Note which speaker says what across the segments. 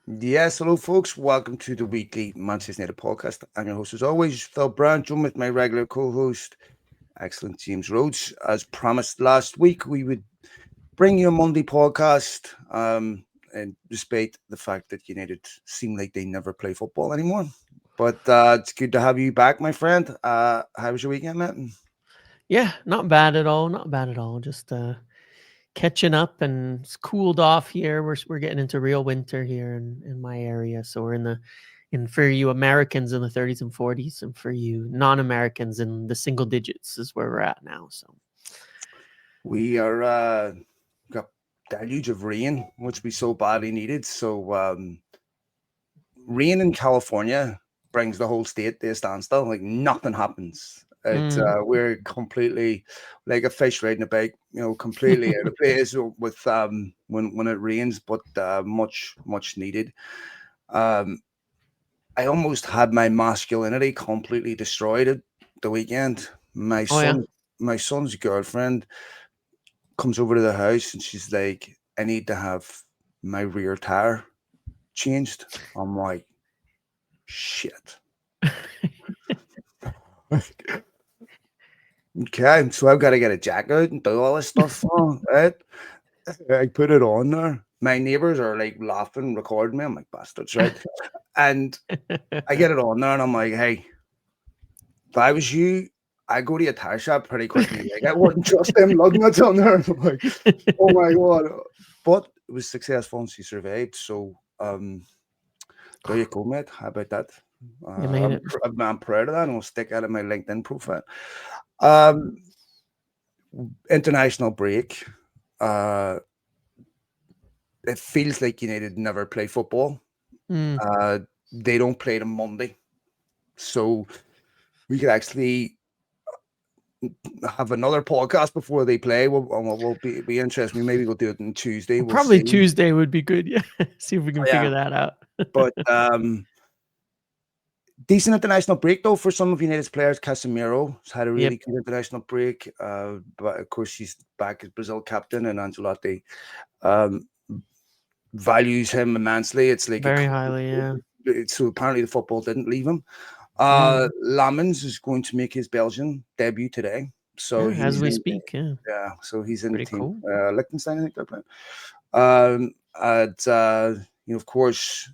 Speaker 1: Yes, hello, folks. Welcome to the weekly Manchester United podcast. I'm your host, as always, Phil Brown, joined with my regular co-host, excellent James Rhodes. As promised last week, we would bring you a Monday podcast. And despite the fact that United seem like they never play football anymore, but it's good to have you back, my friend. How was your weekend, Matt?
Speaker 2: Yeah, not bad at all. Not bad at all. Just catching up, and it's cooled off here. We're getting into real winter here in my area. So we're in for you Americans in the 30s and 40s, and for you non-Americans in the single digits is where we're at now. So
Speaker 1: We are got deluge of rain, which we so badly needed. So rain in California brings the whole state to a standstill. Like nothing happens. We're completely like a fish riding a bike, completely out of place with when it rains, but much needed. Um, I almost had my masculinity completely destroyed at the weekend. My
Speaker 2: oh yeah,
Speaker 1: son, my son's girlfriend comes over to the house and she's like, "I need to have my rear tire changed." I'm like, "Shit." Okay, so I've got to get a jacket and do all this stuff, right? I put it on there. My neighbors are like laughing, recording me. I'm like, bastards, right? And I get it on there and I'm like, hey, if I was you, I go to a tire shop pretty quickly. Like, I wouldn't trust them lug nuts on there. I'm like, oh my God. But it was successful and she survived. So there you go, mate. How about that?
Speaker 2: you made it.
Speaker 1: I'm proud of that and I'll stick that in my LinkedIn profile. Um, International break. Uh, it feels like United never play football.
Speaker 2: Mm.
Speaker 1: Uh, they don't play on Monday, so we could actually have another podcast before they play. We'll be interested. Maybe we'll do it on Tuesday. We'll
Speaker 2: Probably
Speaker 1: see.
Speaker 2: Tuesday would be good. Yeah, see if we can
Speaker 1: Yeah,
Speaker 2: figure that out.
Speaker 1: but decent international break though for some of United's players. Casemiro has had a
Speaker 2: Yep,
Speaker 1: really good international break. But of course he's back as Brazil captain, and Ancelotti um, values him immensely. It's like
Speaker 2: very highly. Yeah.
Speaker 1: so apparently the football didn't leave him.
Speaker 2: Mm.
Speaker 1: Lamens is going to make his Belgian debut today. So
Speaker 2: Yeah, as
Speaker 1: he's
Speaker 2: we
Speaker 1: in,
Speaker 2: speak. Yeah,
Speaker 1: so he's in the
Speaker 2: pretty
Speaker 1: team.
Speaker 2: cool.
Speaker 1: Liechtenstein, I think they're playing. And of course,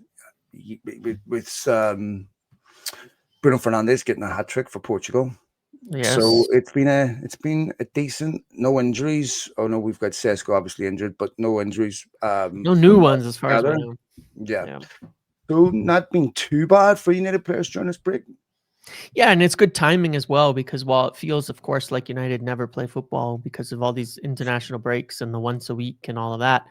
Speaker 1: with Bruno Fernandes getting a hat trick for Portugal. So
Speaker 2: Yes.
Speaker 1: it's been a decent, no injuries. Oh no, we've got Sesko obviously injured, but no injuries
Speaker 2: No new
Speaker 1: from
Speaker 2: ones as far as we
Speaker 1: together.
Speaker 2: know.
Speaker 1: Yeah.
Speaker 2: Yeah.
Speaker 1: So not been too bad for United players during this break.
Speaker 2: Yeah, and it's good timing as well because while it feels, of course, like United never play football because of all these international breaks and the once a week and all of that,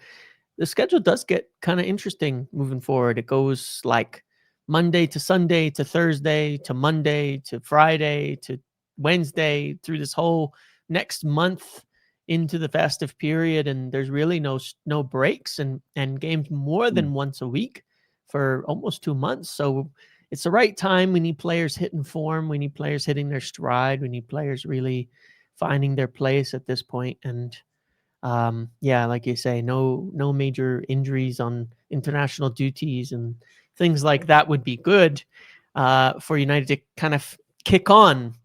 Speaker 2: the schedule does get kind of interesting moving forward. It goes like Monday to Sunday to Thursday to Monday to Friday to Wednesday through this whole next month into the festive period, and there's really no breaks and games more than once a week for almost 2 months. So it's the right time. We need players hitting form. We need players hitting their stride. We need players really finding their place at this point. And yeah, like you say, no major injuries on international duties and things like that would be good for United to kind of kick on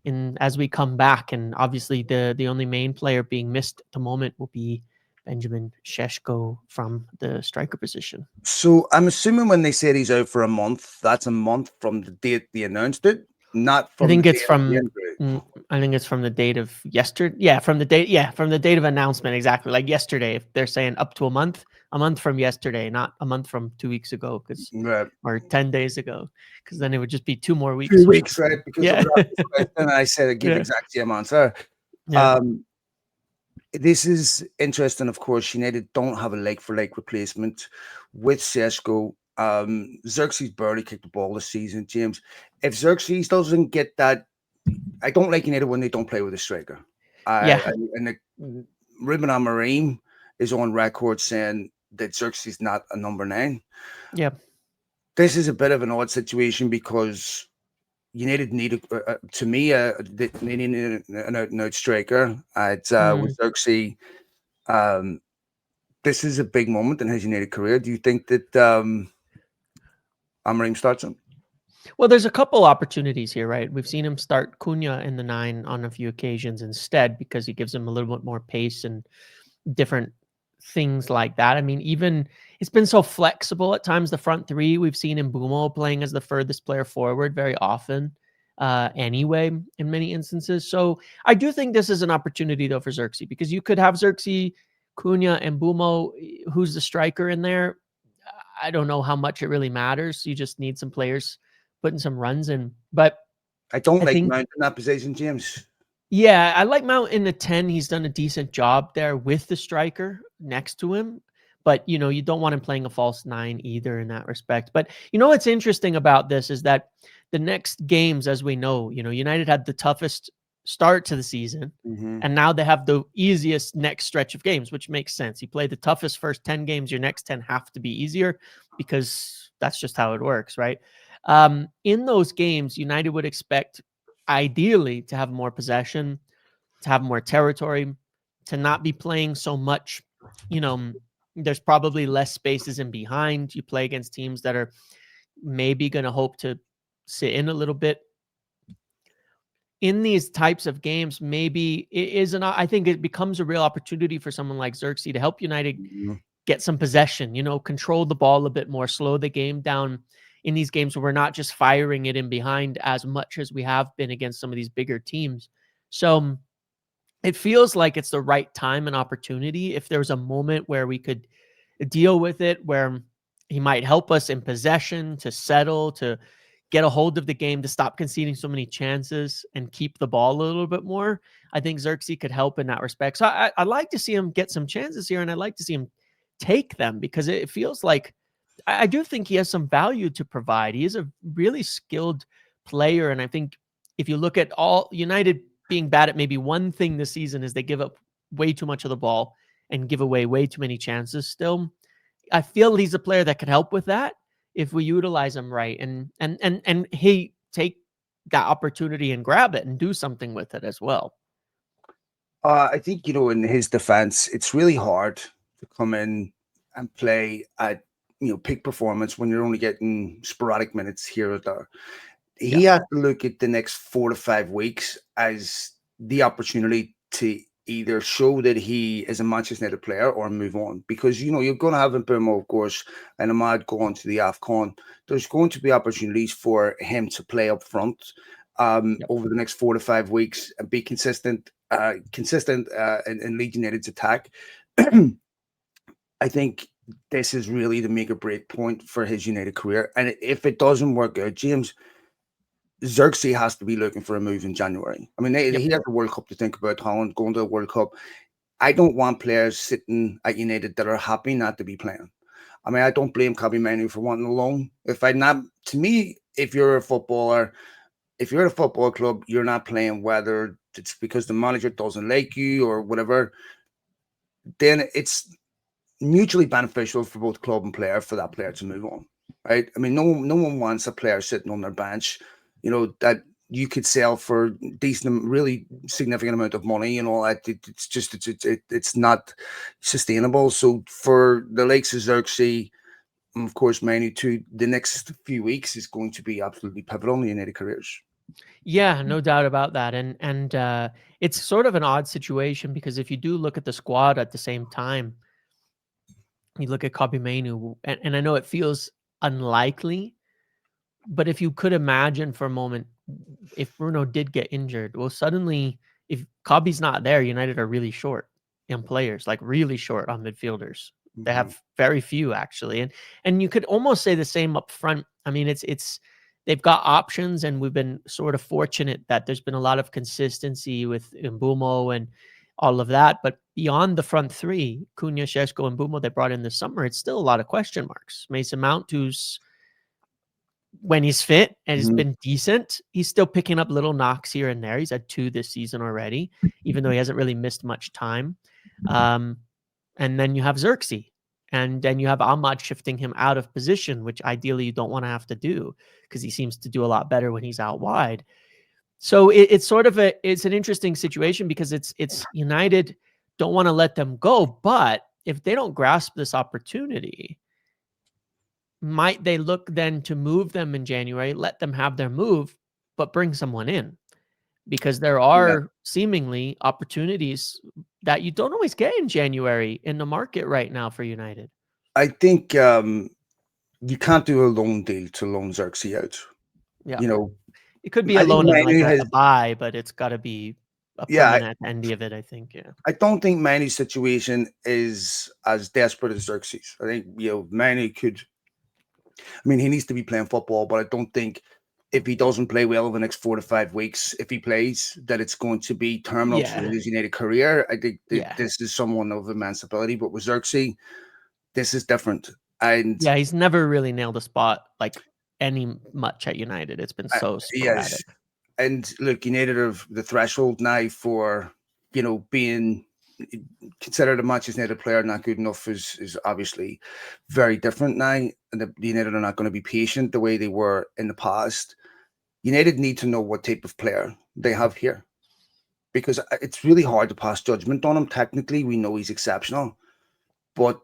Speaker 2: in as we come back. And obviously, the only main player being missed at the moment will be Benjamin Sesko from the striker position.
Speaker 1: So I'm assuming when they said he's out for a month, that's a month from the date they announced it, not
Speaker 2: I
Speaker 1: from the
Speaker 2: think it's
Speaker 1: date of the
Speaker 2: from
Speaker 1: injury.
Speaker 2: I think it's from the date of yesterday. Yeah, from the date. Yeah, from the date of announcement. Exactly, like yesterday. If they're saying up to a month from yesterday, not a month from 2 weeks ago, because
Speaker 1: Right.
Speaker 2: or 10 days ago, because then it would just be 2 more weeks
Speaker 1: Few
Speaker 2: or
Speaker 1: weeks, right?
Speaker 2: something.
Speaker 1: Because I
Speaker 2: Yeah,
Speaker 1: was asked this question and I said I give
Speaker 2: yeah,
Speaker 1: exact same answer.
Speaker 2: yeah.
Speaker 1: Um, this is interesting, of course. United don't have a leg for leg replacement with Sesko. Zirkzee's barely kicked the ball this season, James. If Zirkzee doesn't get that, I don't like United when they don't play with a striker.
Speaker 2: Yeah,
Speaker 1: And Ruben Amorim is on record saying that Zirkzee's not a number 9.
Speaker 2: yeah.
Speaker 1: This is a bit of an odd situation because United need, to me, they need an out and out striker.
Speaker 2: Mm.
Speaker 1: With Zirkzee, um, this is a big moment in his United career. Do you think that? Amorim starts him.
Speaker 2: Well, there's a couple opportunities here, right? We've seen him start Cunha in the 9 on a few occasions instead because he gives him a little bit more pace and different things like that. I mean, even it's been so flexible at times. The front three we've seen Mbumo playing as the furthest player forward very often, anyway, in many instances. So I do think this is an opportunity though for Zirkzee because you could have Zirkzee, Cunha, and Mbumo. Who's the striker in there? I don't know how much it really matters. You just need some players putting some runs in, but
Speaker 1: I don't
Speaker 2: I
Speaker 1: like
Speaker 2: think
Speaker 1: Mount in that position, James.
Speaker 2: yeah, I like Mount in the 10. He's done a decent job there with the striker next to him. But, you don't want him playing a false 9 either in that respect. But, what's interesting about this is that the next games, as we know, United had the toughest start to the season.
Speaker 1: Mm-hmm.
Speaker 2: And now they have the easiest next stretch of games, which makes sense. You play the toughest first 10 games, your next 10 have to be easier because that's just how it works, right? In those games, United would expect ideally to have more possession, to have more territory, to not be playing so much. There's probably less spaces in behind. You play against teams that are maybe going to hope to sit in a little bit. In these types of games, maybe it is I think it becomes a real opportunity for someone like Zirkzee to help United
Speaker 1: Mm-hmm.
Speaker 2: get some possession, control the ball a bit more, slow the game down in these games where we're not just firing it in behind as much as we have been against some of these bigger teams. So it feels like it's the right time and opportunity. If there was a moment where we could deal with it, where he might help us in possession to settle, to get a hold of the game, to stop conceding so many chances and keep the ball a little bit more, I think Zirkzee could help in that respect. So I'd like to see him get some chances here, and I'd like to see him take them because it feels like I do think he has some value to provide. He is a really skilled player, and I think if you look at all United being bad at maybe one thing this season is they give up way too much of the ball and give away way too many chances still. I feel he's a player that could help with that if we utilize him right and he take that opportunity and grab it and do something with it as well.
Speaker 1: I think, in his defense, it's really hard to come in and play at, peak performance when you're only getting sporadic minutes here or there.
Speaker 2: Yeah.
Speaker 1: He has to look at the next 4 to 5 weeks as the opportunity to either show that he is a Manchester United player or move on. Because, you're going to have Mbumo, of course, and Ahmad go on to the AFCON. There's going to be opportunities for him to play up front
Speaker 2: Yep.
Speaker 1: over the next 4 to 5 weeks and be consistent in Leeds United's attack. I think this is really the make or break point for his United career. And if it doesn't work out, James, Zirkzee has to be looking for a move in January. I mean,
Speaker 2: Yep.
Speaker 1: he has the World Cup to think about, Holland going to the World Cup. I don't want players sitting at United that are happy not to be playing. I mean, I don't blame Kobe Manu for wanting a loan. To me, if you're a footballer, if you're at a football club, you're not playing, whether it's because the manager doesn't like you or whatever, then it's mutually beneficial for both club and player for that player to move on, right? I mean, no one wants a player sitting on their bench, that you could sell for decent, really significant amount of money. It's not sustainable. So for the likes of Zirkzee, and of course, Manu too, the next few weeks is going to be absolutely pivotal in the United careers.
Speaker 2: Yeah, no doubt about that. And it's sort of an odd situation because if you do look at the squad at the same time, you look at Kobe Mainu, and I know it feels unlikely, but if you could imagine for a moment, if Bruno did get injured, well, suddenly, if Kobe's not there, United are really short in players, like really short on midfielders. They
Speaker 1: Mhm.
Speaker 2: have very few actually, and you could almost say the same up front. I mean, it's they've got options, and we've been sort of fortunate that there's been a lot of consistency with Mbumo and all of that. But beyond the front three, Cunha, Sesko, and Mbumo they brought in this summer, it's still a lot of question marks. Mason Mount, who's when he's fit and has
Speaker 1: Mhm.
Speaker 2: been decent, he's still picking up little knocks here and there. He's had 2 this season already, even though he hasn't really missed much time. Um, and then you have Zirkzee, and then you have Ahmad shifting him out of position, which ideally you don't want to have to do because he seems to do a lot better when he's out wide. So it's sort of it's an interesting situation because it's United don't want to let them go, but if they don't grasp this opportunity, might they look then to move them in January, let them have their move, but bring someone in? Because there
Speaker 1: Yeah.
Speaker 2: are seemingly opportunities that you don't always get in January in the market right now for United.
Speaker 1: I think you can't do a loan deal to loan Zirkzee out.
Speaker 2: Yeah.
Speaker 1: You know,
Speaker 2: It could be
Speaker 1: I
Speaker 2: a
Speaker 1: think
Speaker 2: loan and like
Speaker 1: Manu
Speaker 2: a
Speaker 1: has.
Speaker 2: buy, but it's gotta be a
Speaker 1: Yeah,
Speaker 2: permanent end of it, I think, yeah.
Speaker 1: I don't think Manu's situation is as desperate as Xerxes. I think Manu could. I mean, he needs to be playing football, but I don't think if he doesn't play well in the next 4 to 5 weeks, if he plays, that it's going to be terminal to
Speaker 2: Yeah.
Speaker 1: his United career. I think that
Speaker 2: Yeah.
Speaker 1: this is someone of immense ability, but with Xerxes, this is different. And
Speaker 2: Yeah, he's never really nailed a spot, like, any much at United. It's been so
Speaker 1: yes,
Speaker 2: sporadic.
Speaker 1: and look, United have the threshold now for being considered a Manchester United player not good enough is obviously very different now, and the United are not going to be patient the way they were in the past. United need to know what type of player they have here because it's really hard to pass judgment on him. Technically, we know he's exceptional, but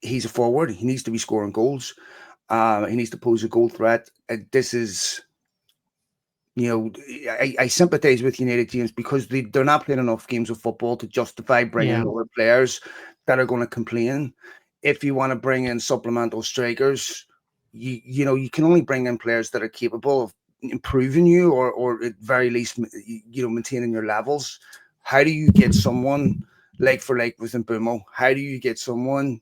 Speaker 1: he's a forward. He needs to be scoring goals. He needs to pose a goal threat. And this is I sympathize with United teams because they're not playing enough games of football to justify bringing
Speaker 2: Yeah.
Speaker 1: in other players that are going to complain. If you want to bring in supplemental strikers, you can only bring in players that are capable of improving you or at very least maintaining your levels. How do you get someone like for like with Mbumo? How do you get someone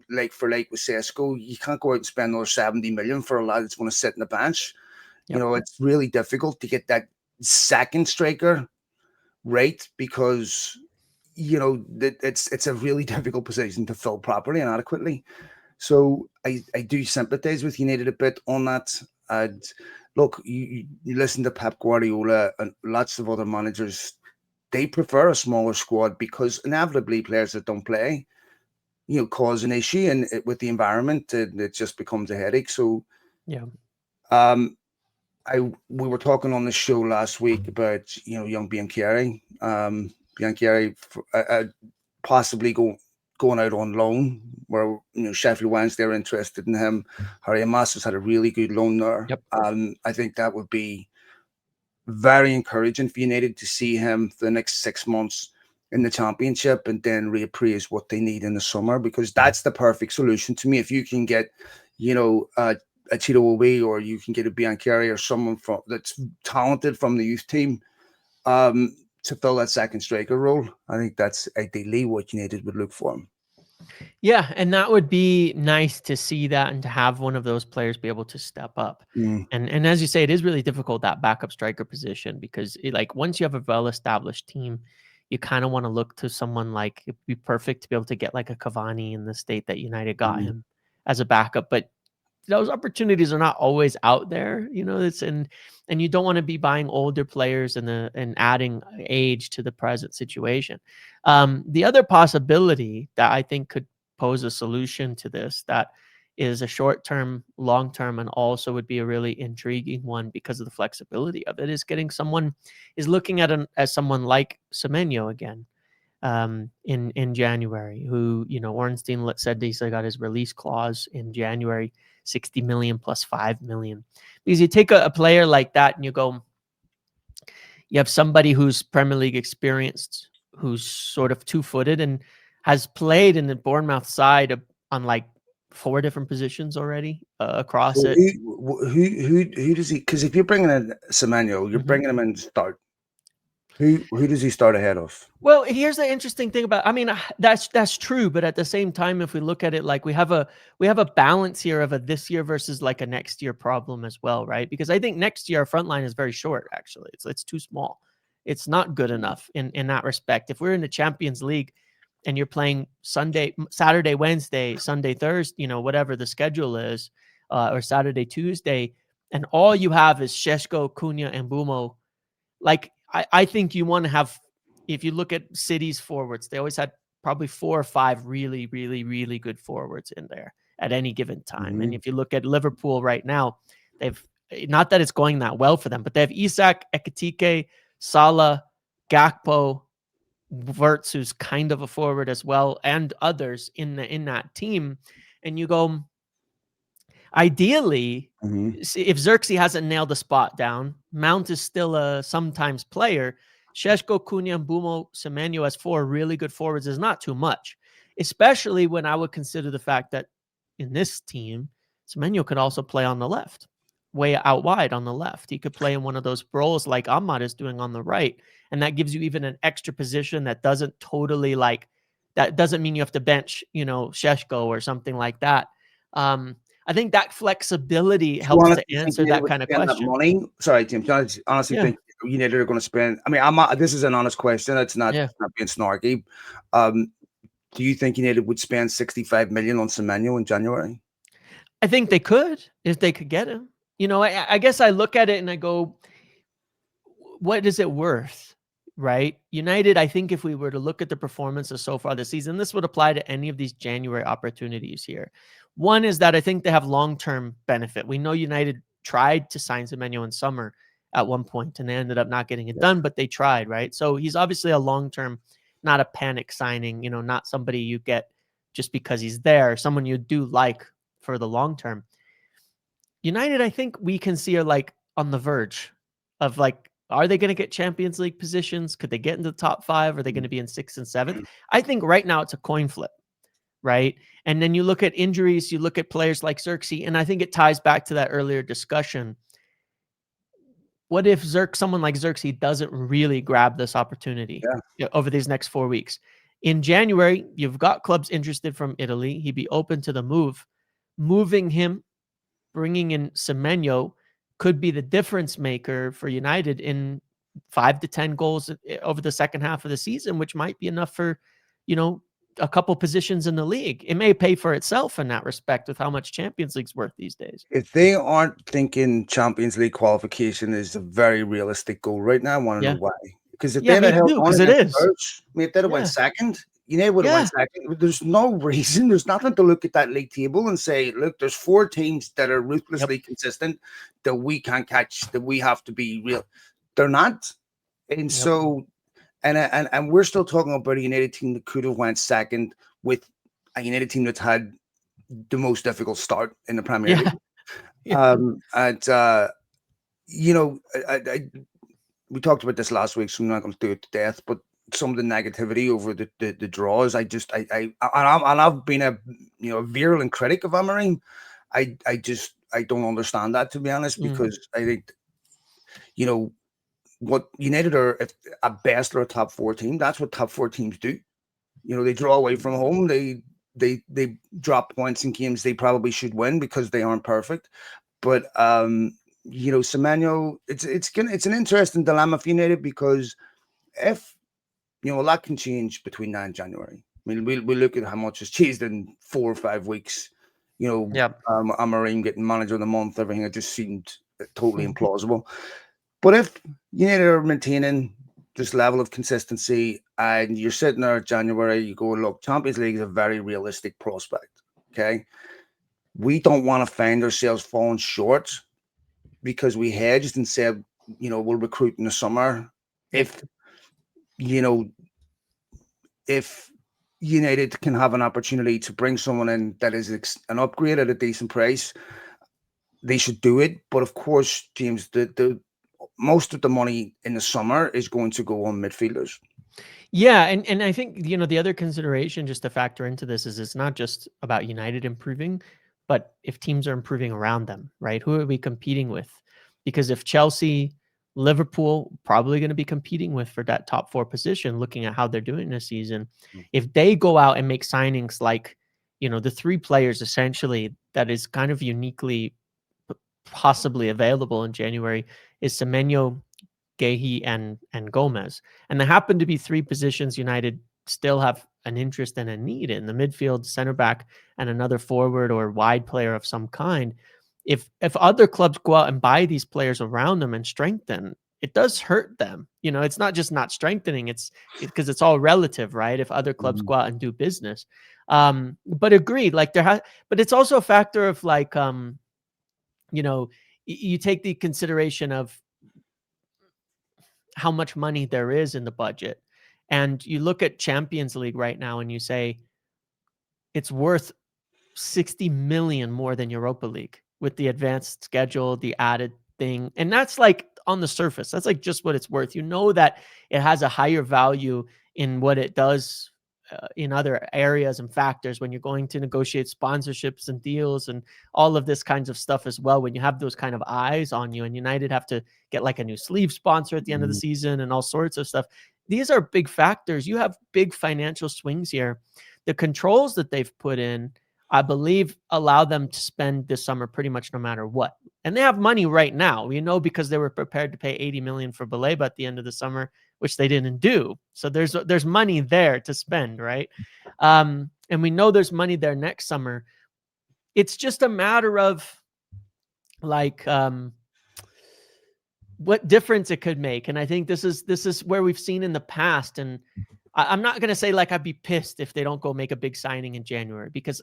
Speaker 1: like for like with Sesko? You can't go out and spend another 70 million for a lad that's going to sit in the bench.
Speaker 2: Yep.
Speaker 1: It's really difficult to get that second striker right because that it's a really difficult position to fill properly and adequately. So I do sympathize with United a bit on that. And look, you listen to Pep Guardiola and lots of other managers. They prefer a smaller squad because inevitably players that don't play, cause an issue, and with the environment, it just becomes a headache. So,
Speaker 2: Yeah.
Speaker 1: um, we were talking on the show last week about young Bianchieri, Bianchieri possibly going out on loan, where Sheffield Wednesday are interested in him. Harry Masters had a really good loan there.
Speaker 2: Yep.
Speaker 1: I think that would be very encouraging for United to see him for the next 6 months in the championship and then reappraise what they need in the summer, because that's the perfect solution to me. If you can get, a Cheeto Obi, or you can get a Bianchieri or someone that's talented from the youth team to fill that second striker role, I think that's ideally what United would look for.
Speaker 2: Yeah, and that would be nice to see that and to have one of those players be able to step up.
Speaker 1: Mm,
Speaker 2: And as you say, it is really difficult, that backup striker position, because like once you have a well-established team, you kind of want to look to someone like, it'd be perfect to be able to get like a Cavani in the state that United got
Speaker 1: mm,
Speaker 2: him as a backup. But those opportunities are not always out there, it's and you don't want to be buying older players and adding age to the present situation. The other possibility that I think could pose a solution to this, that is a short term, long term, and also would be a really intriguing one because of the flexibility of it, is getting someone, is looking at as someone like Semenyo again, in January, who, Ornstein said he's got his release clause in January, 60 million plus 5 million. Because you take a player like that and you go, you have somebody who's Premier League experienced, who's sort of two-footed and has played in the Bournemouth side on like 4 different positions already
Speaker 1: So
Speaker 2: across it.
Speaker 1: who does he? Because if you're bringing in Semenyo, you're
Speaker 2: Mhm.
Speaker 1: bringing him in to start. Who does he start ahead of?
Speaker 2: Well, here's the interesting thing about, I mean, that's true, but at the same time, if we look at it, like we have a balance here of a this year versus like a next year problem as well, right? Because I think next year our front line is very short. Actually, it's too small. It's not good enough in that respect. If we're in the Champions League and you're playing Saturday, Wednesday, Sunday, Thursday, whatever the schedule is, or Saturday, Tuesday, and all you have is Sesko, Cunha, and Bumo, like I think you want to have, if you look at City's forwards, they always had probably 4 or 5 really, really, really good forwards in there at any given time. And
Speaker 1: Mhm.
Speaker 2: if you look at Liverpool right now, they've, not that it's going that well for them, but they have Isak, Ekitike, Salah, Gakpo, Wirtz, who's kind of a forward as well, and others in that team. And you go, Ideally,
Speaker 1: Mhm.
Speaker 2: if Zirkzee hasn't nailed the spot down, Mount is still a sometimes player. Sesko, Cunha, and Bumo, Semenyo as 4 really good forwards is not too much, especially when I would consider the fact that in this team, Semenyo could also play on the left, way out wide on the left. He could play in one of those roles like Ahmad is doing on the right. And that gives you even an extra position that doesn't totally that doesn't mean you have to bench, Sheshko or something like that. I think that flexibility
Speaker 1: Do you
Speaker 2: helps to
Speaker 1: honestly think
Speaker 2: answer
Speaker 1: United
Speaker 2: that
Speaker 1: would
Speaker 2: kind of
Speaker 1: spend that
Speaker 2: question.
Speaker 1: money? Sorry, Tim. Do you honestly
Speaker 2: Yeah.
Speaker 1: think United are going to spend? I mean, this is an honest question. It's
Speaker 2: Yeah.
Speaker 1: not being snarky. Um, do you think United would spend 65 million on Semenyo in January?
Speaker 2: I think they could if they could get him. I guess I look at it and I go, what is it worth? Right? United, I think if we were to look at the performances so far this season, this would apply to any of these January opportunities here. One is that I think they have long-term benefit. We know United tried to sign Semenyo in summer at one point and they ended up not getting it
Speaker 1: Yeah.
Speaker 2: done, but they tried, right? So he's obviously a long-term, not a panic signing, not somebody you get just because he's there, someone you do like for the long term. United, I think we can see are like on the verge of like, are they going to get Champions League positions? Could they get into the top 5? Are they going to be in 6th and 7th? I think right now it's a coin flip, right? And then you look at injuries, you look at players like Zirkzee, and I think it ties back to that earlier discussion. What if someone like Zirkzee doesn't really grab this opportunity over these next 4 weeks? In January, you've got clubs interested from Italy. He'd be open to the move. Moving him, bringing in Semenyo could be the difference maker for United in 5 to 10 goals over the second half of the season, which might be enough for, a couple positions in the league. It may pay for itself in that respect with how much Champions League's worth these days.
Speaker 1: If they aren't thinking Champions League qualification is a very realistic goal right now, I want to know
Speaker 2: Yeah.
Speaker 1: why. Because if
Speaker 2: Yeah,
Speaker 1: they'd
Speaker 2: me
Speaker 1: have held
Speaker 2: too,
Speaker 1: on
Speaker 2: because it
Speaker 1: against
Speaker 2: is.
Speaker 1: Spurs, I mean, if they'd have went
Speaker 2: Yeah.
Speaker 1: second, United would have went
Speaker 2: Yeah.
Speaker 1: second. There's no reason. There's nothing to look at that league table and say, look, there's 4 teams that are
Speaker 2: Yep.
Speaker 1: ruthlessly consistent that we can't catch, that we have to be real. They're not. And
Speaker 2: Yep.
Speaker 1: so, and we're still talking about a United team that could have went second with a United team that's had the most difficult start in the Premier
Speaker 2: Yeah.
Speaker 1: League.
Speaker 2: Yeah.
Speaker 1: And we talked about this last week, so I'm not going to do it to death. But some of the negativity over the draws, I've been a virulent critic of Amorim. I don't understand that, to be honest, because I think what United are at best are a top 4 team. That's what top 4 teams do. They draw away from home. They drop points in games they probably should win because they aren't perfect. But Semenyo, it's an interesting dilemma for United because if a lot can change between now and January. I mean, we look at how much has changed in 4 or 5 weeks.
Speaker 2: Yep.
Speaker 1: Amorim getting manager of the month, everything it just seemed totally implausible. But if United are maintaining this level of consistency and you're sitting there in January, you go, look, Champions League is a very realistic prospect. Okay. We don't want to find ourselves falling short because we hedged and said, we'll recruit in the summer.
Speaker 2: Yep.
Speaker 1: If United can have an opportunity to bring someone in that is an upgrade at a decent price, they should do it. But of course, James, the most of the money in the summer is going to go on midfielders.
Speaker 2: Yeah, and I think, the other consideration just to factor into this is it's not just about United improving, but if teams are improving around them, right? Who are we competing with? Because if Chelsea, Liverpool probably going to be competing with for that top 4 position, looking at how they're doing this season, if they go out and make signings like, the 3 players essentially that is kind of uniquely possibly available in January is Semenyo, Gehi, and Gomez. And there happen to be 3 positions United still have an interest and a need in: the midfield, center back, and another forward or wide player of some kind. If other clubs go out and buy these players around them and strengthen, it does hurt them. It's not just not strengthening, it's because it's all relative, right? If other clubs go out and do business. But agreed, like but it's also a factor of like, you take the consideration of how much money there is in the budget. And you look at Champions League right now and you say it's worth 60 million more than Europa League with the advanced schedule, the added thing. And that's like on the surface, that's like just what it's worth. You know that it has a higher value in what it does in other areas and factors when you're going to negotiate sponsorships and deals and all of this kinds of stuff as well. When you have those kind of eyes on you, and United have to get like a new sleeve sponsor at the end of the
Speaker 1: Mm,
Speaker 2: season and all sorts of stuff. These are big factors. You have big financial swings here. The controls that they've put in, I believe, allow them to spend this summer pretty much no matter what. And they have money right now, because they were prepared to pay 80 million for Baleba at the end of the summer, which they didn't do. So there's money there to spend, right? And we know there's money there next summer. It's just a matter of like what difference it could make. And I think this is where we've seen in the past. And I'm not going to say like I'd be pissed if they don't go make a big signing in January, because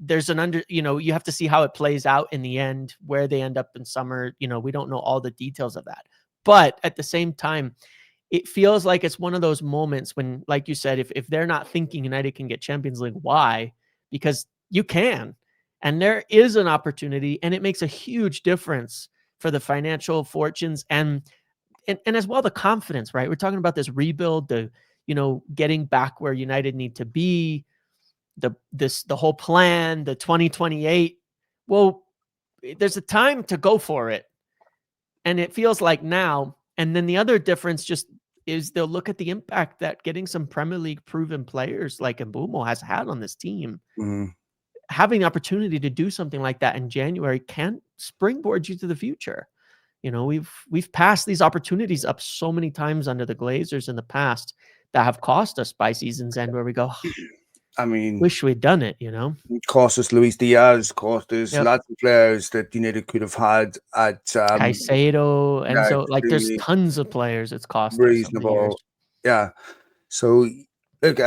Speaker 2: there's you have to see how it plays out in the end, where they end up in summer. We don't know all the details of that. But at the same time, it feels like it's one of those moments when, like you said, if they're not thinking United can get Champions League, why? Because you can. And there is an opportunity, and it makes a huge difference for the financial fortunes and as well the confidence, right? We're talking about this rebuild, getting back where United need to be, the whole plan, the 2028. Well, there's a time to go for it. And it feels like now. And then the other difference just is they'll look at the impact that getting some Premier League proven players like Mbeumo has had on this team.
Speaker 1: mm.
Speaker 2: Having the opportunity to do something like that in January can springboard you to the future. We've passed these opportunities up so many times under the Glazers in the past that have cost us by season's end, where we go,
Speaker 1: I mean,
Speaker 2: wish we'd done it,
Speaker 1: it cost us Luis Diaz, cost us
Speaker 2: Yep.
Speaker 1: lots of players that United could have had at
Speaker 2: Caicedo,
Speaker 1: yeah,
Speaker 2: Enzo, like there's
Speaker 1: extremely
Speaker 2: tons of players it's cost us over the years.
Speaker 1: reasonable. Yeah. So look,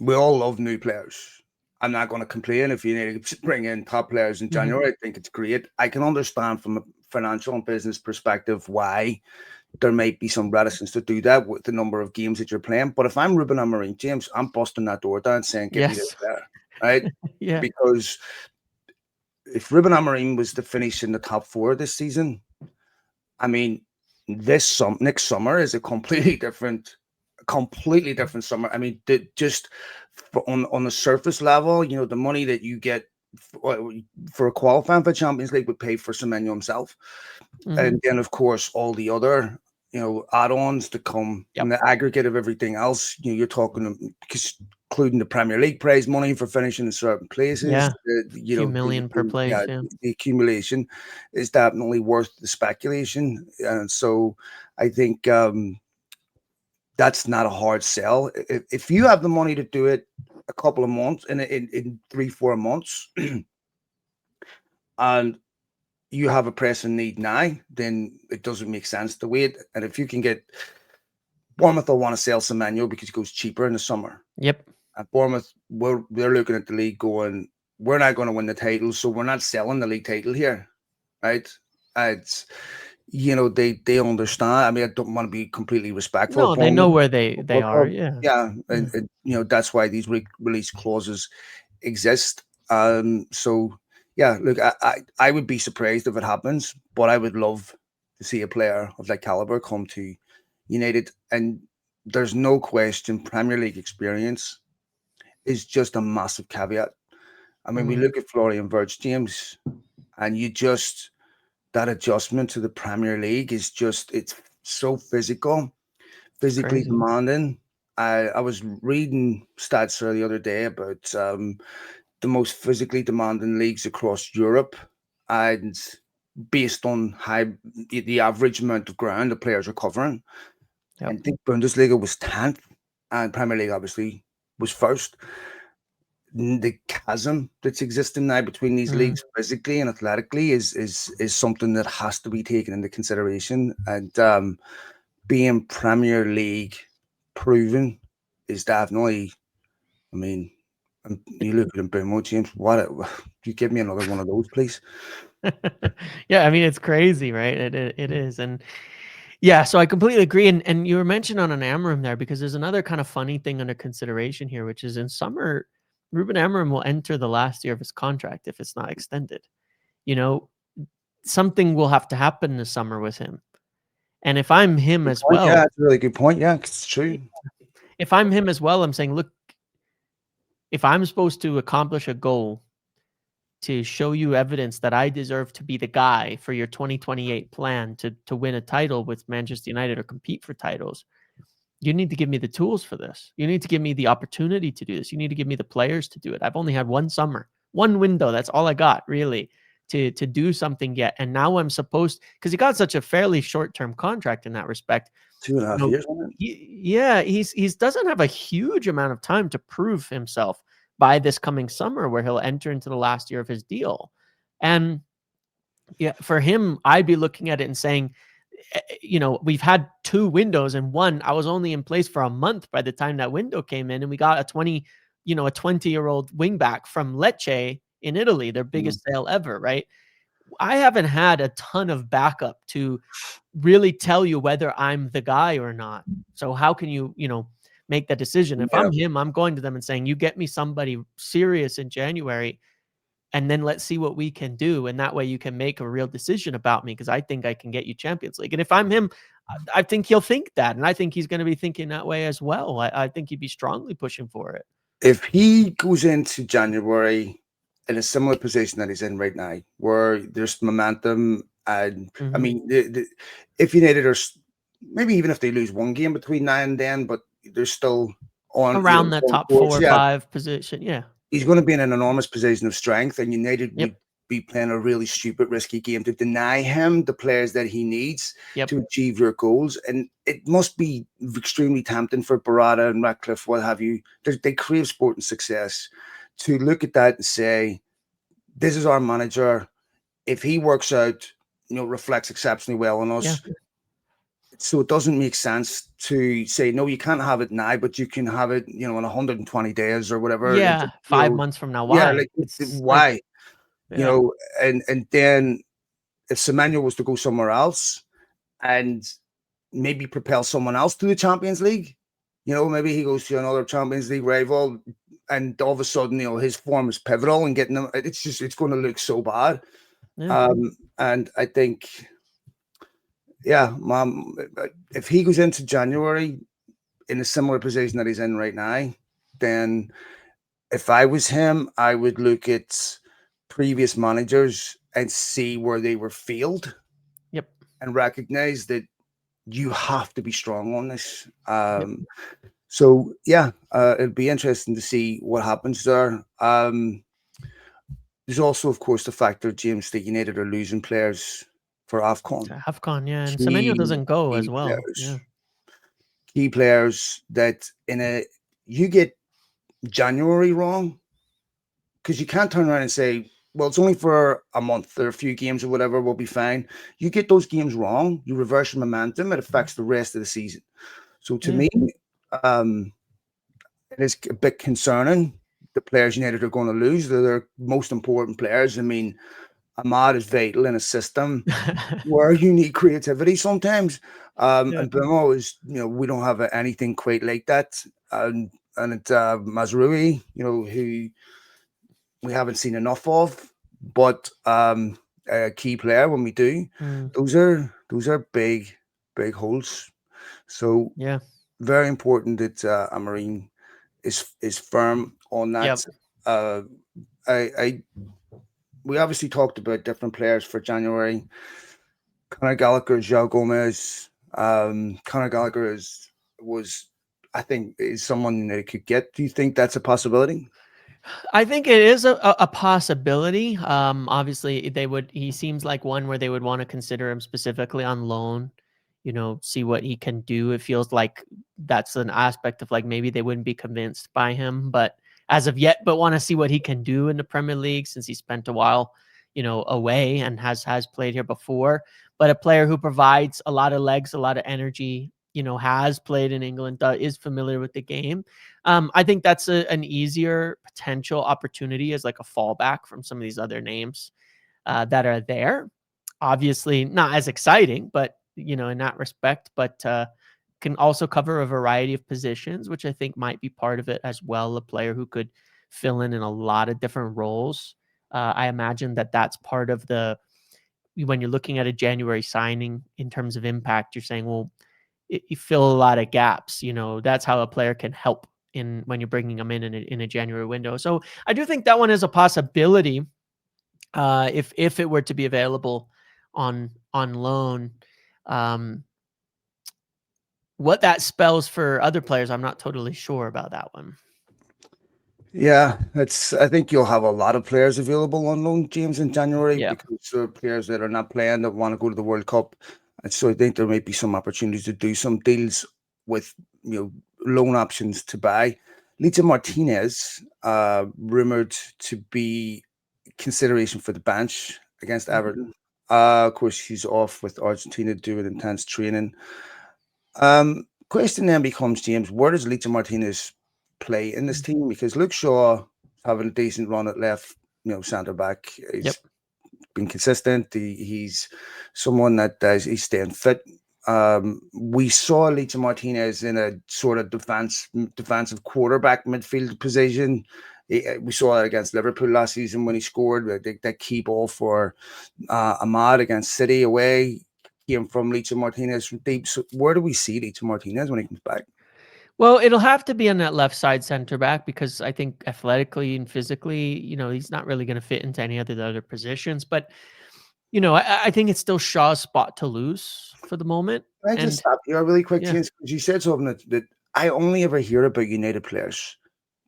Speaker 1: we all love new players. I'm not going to complain if you need to bring in top players in
Speaker 2: Mhm.
Speaker 1: January. I think it's great. I can understand from a financial and business perspective why there might be some reticence to do that with the number of games that you're playing. But if I'm Ruben Amorim, James, I'm busting that door down saying, "Get me this
Speaker 2: Yes.
Speaker 1: player," right?
Speaker 2: Yeah.
Speaker 1: Because if Ruben Amorim was to finish in the top 4 this season, I mean, next summer is a completely different summer. I mean, just on the surface level, the money that you get for qualifying for Champions League would pay for Semenyo himself,
Speaker 2: Mhm.
Speaker 1: and then of course all the other add-ons to come in
Speaker 2: Yep.
Speaker 1: the aggregate of everything else. You're talking including the Premier League prize money for finishing in certain places.
Speaker 2: Yeah. Few million per place, yeah.
Speaker 1: The accumulation is definitely worth the speculation, and so I think that's not a hard sell. If you have the money to do it a couple of months in 3-4 months, and you have a pressing need now, then it doesn't make sense to wait. And if you can get Bournemouth, will want to sell Semenyo because it goes cheaper in the summer.
Speaker 2: Yep.
Speaker 1: At Bournemouth, they're looking at the league going, we're not going to win the title, so we're not selling the league title here, right? It's they understand. I mean, I don't want to be completely respectful of
Speaker 2: No, they
Speaker 1: Bournemouth,
Speaker 2: know where they are, yeah.
Speaker 1: yeah,
Speaker 2: Yeah.
Speaker 1: and that's why these release clauses exist. So yeah, look, I would be surprised if it happens, but I would love to see a player of that caliber come to United. And there's no question, Premier League experience is just a massive caveat. I mean, we
Speaker 2: Mhm.
Speaker 1: look at Florian Wirtz, James, and that adjustment to the Premier League is it's so
Speaker 2: It's
Speaker 1: physically
Speaker 2: crazy.
Speaker 1: demanding. I was reading stats the other day about the most physically demanding leagues across Europe, and based on the average amount of ground the players are covering.
Speaker 2: Yep.
Speaker 1: And I think Bundesliga was 10th, and Premier League obviously was first. The chasm that's existing now between these
Speaker 2: Mm.
Speaker 1: leagues physically and athletically is something that has to be taken into consideration. And being Premier League proven is definitely, I mean, you look at Mbeumo, James, you give me another one of those, please?
Speaker 2: Yeah, I mean, it's crazy, right? It is, and yeah, so I completely agree. And you were mentioned on an Amorim there, because there's another kind of funny thing under consideration here, which is in summer, Ruben Amorim will enter the last year of his contract if it's not extended. You know, something will have to happen this summer with him. And if I'm him
Speaker 1: Good
Speaker 2: as
Speaker 1: point. Yeah,
Speaker 2: well,
Speaker 1: that's a really good point. Yeah, it's true.
Speaker 2: if I'm him as well, I'm saying, look, if I'm supposed to accomplish a goal to show you evidence that I deserve to be the guy for your 2028 plan to win a title with Manchester United or compete for titles, you need to give me the tools for this. You need to give me the opportunity to do this. You need to give me the players to do it. I've only had one summer, one window. That's all I got really to do something yet. And now I'm supposed, because he got such a fairly short-term contract in that respect.
Speaker 1: 2.5 years, wasn't it?
Speaker 2: Yeah, he's doesn't have a huge amount of time to prove himself by this coming summer, where he'll enter into the last year of his deal. And yeah, for him, I'd be looking at it and saying, we've had 2 windows, and one, I was only in place for a month by the time that window came in, and we got a 20-year-old wingback from Lecce in Italy, their
Speaker 1: Mm.
Speaker 2: biggest sale ever, right? I haven't had a ton of backup to really tell you whether I'm the guy or not. So how can you, make that decision? If
Speaker 1: Yeah.
Speaker 2: I'm him, I'm going to them and saying, "You get me somebody serious in January, and then let's see what we can do. And that way you can make a real decision about me, because I think I can get you Champions League." And if I'm him, I think he'll think that. And I think he's going to be thinking that way as well. I think he'd be strongly pushing for it.
Speaker 1: If he goes into January in a similar position that he's in right now, where there's momentum, and I
Speaker 2: Mhm.
Speaker 1: mean, if United are maybe even if they lose one game between now and then, but they're still on,
Speaker 2: Around that
Speaker 1: on
Speaker 2: top 4
Speaker 1: course.
Speaker 2: or
Speaker 1: Yeah,
Speaker 2: 5 position. Yeah.
Speaker 1: he's going to be in an enormous position of strength, and United would
Speaker 2: Yep.
Speaker 1: be playing a really stupid, risky game to deny him the players that he needs
Speaker 2: Yep.
Speaker 1: to achieve your goals. And it must be extremely tempting for Barada and Ratcliffe, what have you. They crave sporting success, to look at that and say, "This is our manager. If he works out, reflects exceptionally well on
Speaker 2: Yeah.
Speaker 1: us." So it doesn't make sense to say, no, you can't have it now, but you can have it, in 120 days or whatever.
Speaker 2: Yeah. 5 months from now.
Speaker 1: Yeah,
Speaker 2: Why?
Speaker 1: like,
Speaker 2: It's like,
Speaker 1: why? You
Speaker 2: yeah.
Speaker 1: know, and then if Semenyo was to go somewhere else and maybe propel someone else to the Champions League, maybe he goes to another Champions League rival, and all of a sudden, his form is pivotal and getting them. It's going to look so bad.
Speaker 2: Yeah.
Speaker 1: And I think, yeah, if he goes into January in a similar position that he's in right now, then if I was him, I would look at previous managers and see where they were failed
Speaker 2: Yep.
Speaker 1: and recognize that you have to be strong on this.
Speaker 2: Yep.
Speaker 1: So yeah, it'll be interesting to see what happens there. There's also, of course, the factor, James, that United are losing players for AFCON.
Speaker 2: To AFCON, yeah. And Semenyo
Speaker 1: Key,
Speaker 2: doesn't go as
Speaker 1: key
Speaker 2: well. Yeah.
Speaker 1: players, key players that you get January wrong, because you can't turn around and say, well, it's only for a month or a few games or whatever, we'll be fine. You get those games wrong, you reverse your momentum, it affects the rest of the season. So to
Speaker 2: Yeah.
Speaker 1: me, um, it is a bit concerning. The players United are going to lose. They're their most important players. I mean, Ahmad is vital in a system where you need creativity sometimes.
Speaker 2: Yeah.
Speaker 1: And Bruno is, we don't have anything quite like that. And it's Mazrui, who we haven't seen enough of, but a key player when we do.
Speaker 2: Mm.
Speaker 1: Those are big holes. So
Speaker 2: Yeah.
Speaker 1: very important that Amorim is firm on
Speaker 2: Yep.
Speaker 1: that. Uh, I we obviously talked about different players for January. Conor Gallagher, João Gomez. Conor Gallagher was, I think, is someone that could get. Do you think that's a possibility?
Speaker 2: I think it is a possibility. Obviously, he seems like one where they would want to consider him specifically on loan, see what he can do. It feels like that's an aspect of, like, maybe they wouldn't be convinced by him, but as of yet, but want to see what he can do in the Premier League, since he spent a while, away and has played here before. But a player who provides a lot of legs, a lot of energy, has played in England, is familiar with the game. I think that's an easier potential opportunity as like a fallback from some of these other names that are there. Obviously, not as exciting, but in that respect, but can also cover a variety of positions, which I think might be part of it as well. A player who could fill in a lot of different roles. I imagine that that's part of the when you're looking at a January signing in terms of impact, you're saying, well, you fill a lot of gaps. That's how a player can help in when you're bringing them in a January window. So I do think that one is a possibility if it were to be available on loan. Um, what that spells for other players, I'm not totally sure about that one.
Speaker 1: Yeah, I think you'll have a lot of players available on loan, James, in January
Speaker 2: Yeah.
Speaker 1: because there are players that are not playing that want to go to the World Cup. And so I think there might be some opportunities to do some deals with loan options to buy. Lita Martinez, rumored to be consideration for the bench against
Speaker 2: Mhm.
Speaker 1: Everton. Of course, he's off with Argentina doing intense training. Question then becomes, James, where does Lita Martinez play in this team? Because Luke Shaw having a decent run at left, centre back. He's
Speaker 2: Yep.
Speaker 1: been consistent. He's someone that does. He's staying fit. We saw Lita Martinez in a sort of defensive quarterback midfield position. We saw that against Liverpool last season when he scored that key ball for Ahmad against City away came from Licha Martinez from deep. So where do we see Licha Martinez when he comes back?
Speaker 2: Well, it'll have to be on that left side center back because I think athletically and physically, he's not really going to fit into any of the other positions. But I think it's still Shaw's spot to lose for the moment.
Speaker 1: Can I just
Speaker 2: And
Speaker 1: stop you really quick,
Speaker 2: yeah,
Speaker 1: James? Because you said something that I only ever hear about United players.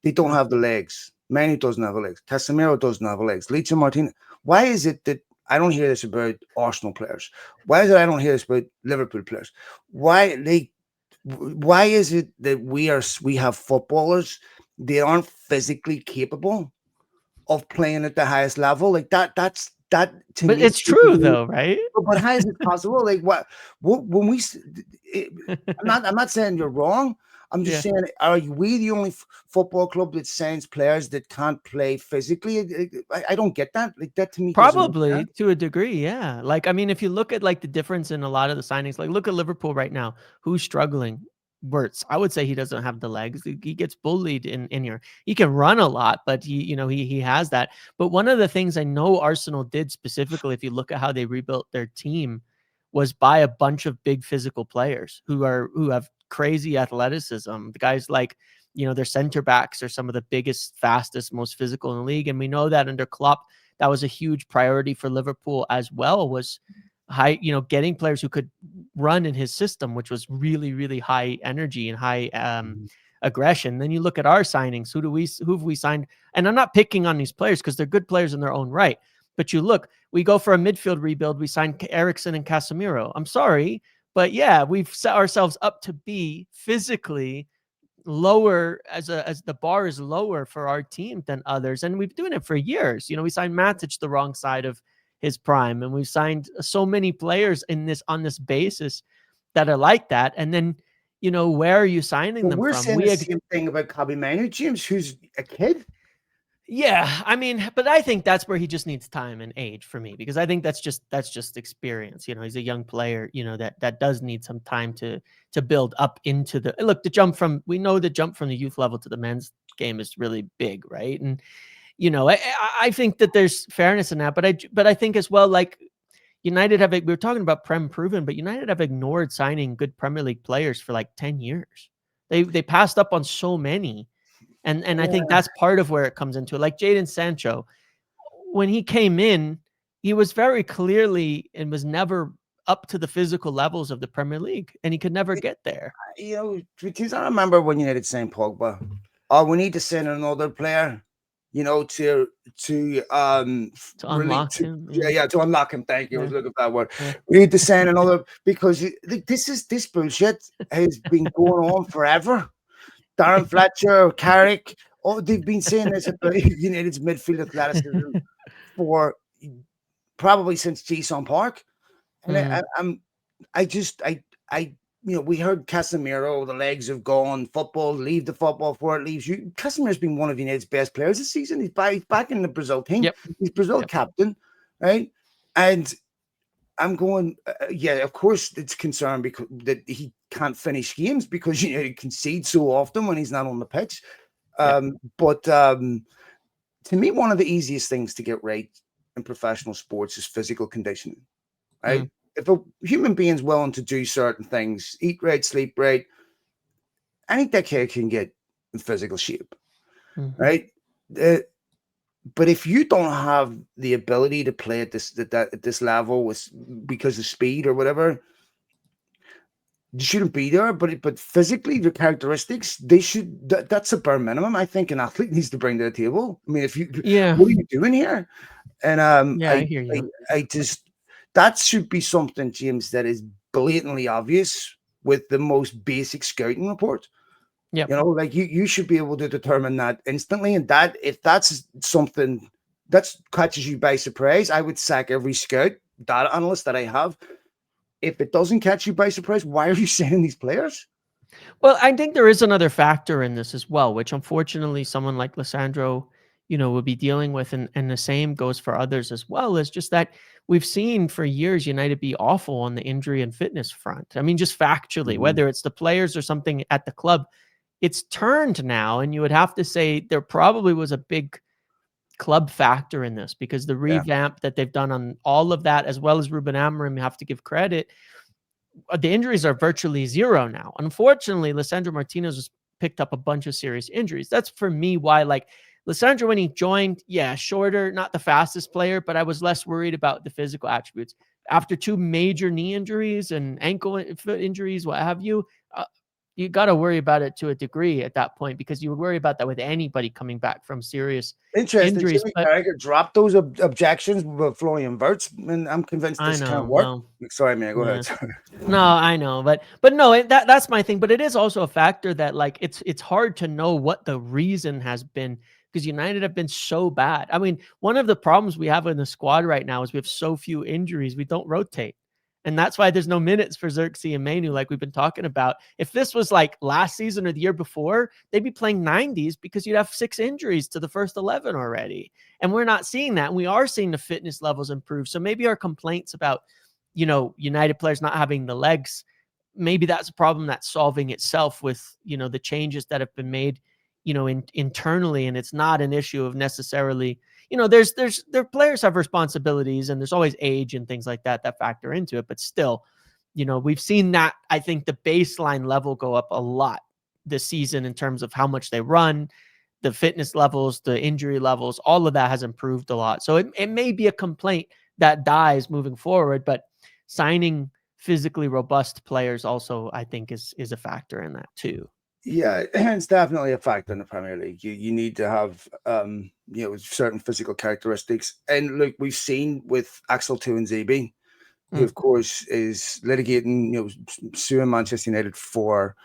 Speaker 1: They don't
Speaker 2: mm.
Speaker 1: have the legs. Manu doesn't have the legs. Casemiro doesn't have the legs. Licha Martinez. Why is it that I don't hear this about Arsenal players? Why is it I don't hear this about Liverpool players? Why is it that we have footballers, they aren't physically capable of playing at the highest level? Like that to
Speaker 2: But
Speaker 1: me.
Speaker 2: it's true though, right?
Speaker 1: But how is it possible? Like what when we it, I'm not saying you're wrong. I'm just
Speaker 2: Yeah.
Speaker 1: saying, are we the only football club that signs players that can't play physically? I don't get that. Like that to me doesn't make
Speaker 2: Probably
Speaker 1: sense.
Speaker 2: to a degree, yeah. Like, I mean, if you look at like the difference in a lot of the signings, like look at Liverpool right now, who's struggling? Wirtz. I would say he doesn't have the legs. He gets bullied in here. He can run a lot, but he has that. But one of the things I know Arsenal did specifically, if you look at how they rebuilt their team, was buy a bunch of big physical players who have crazy athleticism. The guys like their center backs are some of the biggest, fastest, most physical in the league, and we know that under Klopp that was a huge priority for Liverpool as well, was getting players who could run in his system, which was really, really high energy and high
Speaker 1: Mhm.
Speaker 2: aggression. Then you look at our signings. Who have we signed? And I'm not picking on these players because they're good players in their own right. But you look, we go for a midfield rebuild. We signed Ericsson and Casemiro. I'm sorry, but yeah, we've set ourselves up to be physically lower as the bar is lower for our team than others, and we've been doing it for years. We signed Matic the wrong side of his prime, and we've signed so many players on this basis that are like that. And then where are you signing
Speaker 1: Well,
Speaker 2: them
Speaker 1: we're
Speaker 2: from?
Speaker 1: saying the same thing about Kobe Manu, James, who's a kid.
Speaker 2: Yeah, I mean, but I think that's where he just needs time and age for me, because I think that's just experience. He's a young player, that does need some time to build up into the jump from, we know the jump from the youth level to the men's game is really big, right? And I think that there's fairness in that, but I think as well, like United we were talking about Prem proven, but United have ignored signing good Premier League players for like 10 years. They passed up on so many, and I think
Speaker 1: Yeah.
Speaker 2: that's part of where it comes into it. Like Jadon Sancho, when he came in, he was very clearly and was never up to the physical levels of the Premier League, and he could never get there.
Speaker 1: Because I remember when United signed Pogba. Oh, we need to send another player, to
Speaker 2: To
Speaker 1: really
Speaker 2: unlock him,
Speaker 1: yeah,
Speaker 2: yeah,
Speaker 1: yeah, to unlock him. Thank you. I
Speaker 2: yeah,
Speaker 1: was looking for that word.
Speaker 2: yeah.
Speaker 1: We need to send another because this bullshit has been going on forever. Darren Fletcher, Carrick, they've been saying this about United's midfield athleticism for probably since Jason Park. And
Speaker 2: Mm,
Speaker 1: I just, I, we heard Casemiro, the legs have gone, football, leave the football before it leaves you. Casemiro's been one of United's best players this season. He's back in the Brazil team.
Speaker 2: yep,
Speaker 1: He's Brazil
Speaker 2: yep.
Speaker 1: captain, right? And I'm going, yeah, of course it's concerned because that he can't finish games because United concede so often when he's not on the pitch.
Speaker 2: Yeah.
Speaker 1: But to me, one of the easiest things to get right in professional sports is physical conditioning.
Speaker 2: Mm,
Speaker 1: Right? If a human being's willing to do certain things, eat right, sleep right, any dickhead can get in physical shape.
Speaker 2: mhm.
Speaker 1: Right? Uh, but if you don't have the ability to play at this level with because of speed or whatever, you shouldn't be there. But physically, the characteristics they should that's a bare minimum. I think an athlete needs to bring to the table. I mean, if you
Speaker 2: Yeah.
Speaker 1: what are you doing here? And
Speaker 2: Yeah, I hear you.
Speaker 1: I just that should be something, James, that is blatantly obvious with the most basic scouting report.
Speaker 2: Yep.
Speaker 1: You know, like you should be able to determine that instantly. And that if that's something that catches you by surprise, I would sack every scout data analyst that I have. If it doesn't catch you by surprise, why are you sending these players?
Speaker 2: Well, I think there is another factor in this as well, which unfortunately someone like Lissandro, will be dealing with, and the same goes for others as well, is just that we've seen for years United be awful on the injury and fitness front. I mean, just factually,
Speaker 1: Mhm.
Speaker 2: whether it's the players or something at the club, it's turned now, and you would have to say there probably was a big club factor in this because the
Speaker 1: Yeah,
Speaker 2: revamp that they've done on all of that, as well as Ruben Amorim, you have to give credit, the injuries are virtually zero now. Unfortunately, Lissandro Martinez was picked up a bunch of serious injuries. That's for me why, like, Lissandro, when he joined, yeah, shorter, not the fastest player, but I was less worried about the physical attributes. After two major knee injuries and ankle foot injuries, what have you, you got to worry about it to a degree at that point because you would worry about that with anybody coming back from serious
Speaker 1: interesting.
Speaker 2: injuries.
Speaker 1: Jimmy
Speaker 2: But
Speaker 1: Carragher dropped those objections with Florian Wirtz, and I'm convinced
Speaker 2: I
Speaker 1: this
Speaker 2: know,
Speaker 1: can't work.
Speaker 2: well,
Speaker 1: Sorry, man. Go
Speaker 2: yeah.
Speaker 1: ahead. Sorry.
Speaker 2: No, I know, but no, that's my thing. But it is also a factor that, like, it's hard to know what the reason has been because United have been so bad. I mean, one of the problems we have in the squad right now is we have so few injuries. We don't rotate. And that's why there's no minutes for Zirkzee and Manu, like we've been talking about. If this was like last season or the year before, they'd be playing 90s because you'd have 6 injuries to the first 11 already. And we're not seeing that. And we are seeing the fitness levels improve. So maybe our complaints about United players not having the legs, maybe that's a problem that's solving itself with, the changes that have been made, internally. And it's not an issue of necessarily, their players have responsibilities and there's always age and things like that factor into it. But still, we've seen that, I think the baseline level go up a lot this season in terms of how much they run, the fitness levels, the injury levels, all of that has improved a lot. So it may be a complaint that dies moving forward, but signing physically robust players also, I think, is a factor in that too.
Speaker 1: Yeah, it's definitely a factor in the Premier League. You need to have certain physical characteristics. And look, we've seen with Axel Tuanzebe, who
Speaker 2: Mm,
Speaker 1: of course is litigating, suing Manchester United for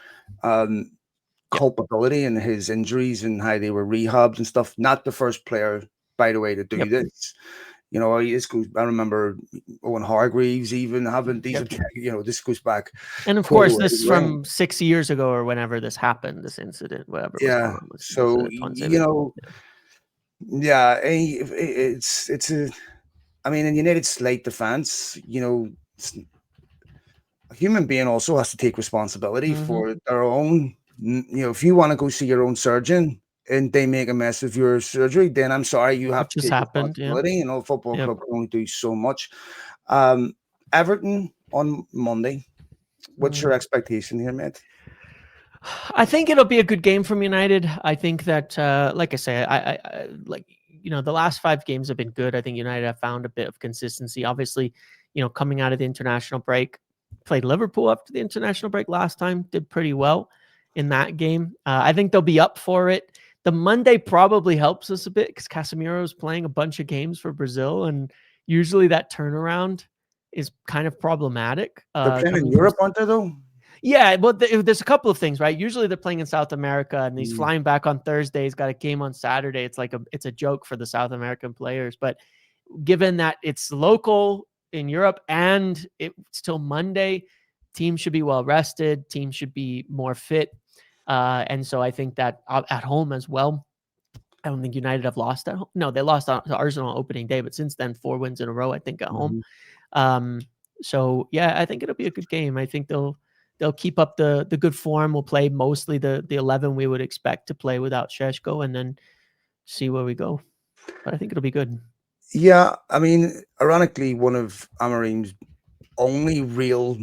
Speaker 1: um
Speaker 2: yep,
Speaker 1: culpability in his injuries and how they were rehabbed and stuff. Not the first player, by the way, to do
Speaker 2: yep,
Speaker 1: this. This goes. I remember Owen Hargreaves even having these.
Speaker 2: yep.
Speaker 1: This goes back
Speaker 2: And of
Speaker 1: quite a
Speaker 2: course,
Speaker 1: ways
Speaker 2: this
Speaker 1: away.
Speaker 2: from 6 years ago or whenever this happened, this incident, whatever was
Speaker 1: Yeah.
Speaker 2: going on with
Speaker 1: So
Speaker 2: Tuanzebe. Yeah.
Speaker 1: yeah, it's a. I mean, in United slight defense, a human being also has to take responsibility
Speaker 2: Mm-hmm.
Speaker 1: for their own. If you want to go see your own surgeon and they make a mess of your surgery, then I'm sorry, you have
Speaker 2: Which
Speaker 1: to
Speaker 2: has
Speaker 1: take
Speaker 2: happened. Yeah.
Speaker 1: responsibility. Football
Speaker 2: Yep.
Speaker 1: club can only do so much. Um, Everton on Monday. What's
Speaker 2: Mm.
Speaker 1: your expectation here, mate?
Speaker 2: I think it'll be a good game from United. I think that, like I say, I like the last 5 games have been good. I think United have found a bit of consistency. Obviously, coming out of the international break, played Liverpool after the international break last time, did pretty well in that game. I think they'll be up for it. The Monday probably helps us a bit because Casemiro is playing a bunch of games for Brazil, and usually that turnaround is kind of problematic.
Speaker 1: They're playing in
Speaker 2: Coming from
Speaker 1: Europe, aren't they? Though.
Speaker 2: yeah, well, there's a couple of things, right? Usually they're playing in South America, and he's
Speaker 1: Mm.
Speaker 2: flying back on Thursday. He's got a game on Saturday. It's a joke for the South American players, but given that it's local in Europe and it's till Monday, teams should be well rested. Teams should be more fit, and so I think that at home as well. I don't think United have lost at home. No, they lost to Arsenal opening day, but since then 4 wins in a row, I think, at home.
Speaker 1: Mhm.
Speaker 2: Um, so yeah, I think it'll be a good game. I think they'll keep up the good form. We'll play mostly the 11 we would expect to play without Sesko, and then see where we go. But I think it'll be good.
Speaker 1: Yeah, I mean, ironically, one of Amorim's only real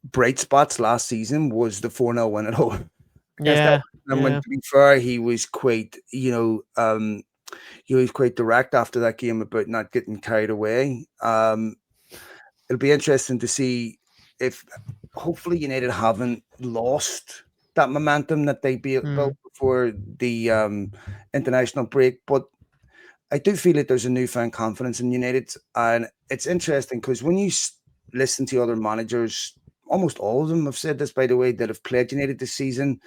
Speaker 1: bright spots last season was the 4-0 win at home against Everton.
Speaker 2: Yeah,
Speaker 1: And when,
Speaker 2: yeah.
Speaker 1: to be fair, he was quite, he was quite direct after that game about not getting carried away. It'll be interesting to see if, hopefully, United haven't lost that momentum that they built
Speaker 2: Mm,
Speaker 1: before the international break. But I do feel that there's a newfound confidence in United, and it's interesting because when you listen to other managers, almost all of them have said this, by the way, that have played United this season.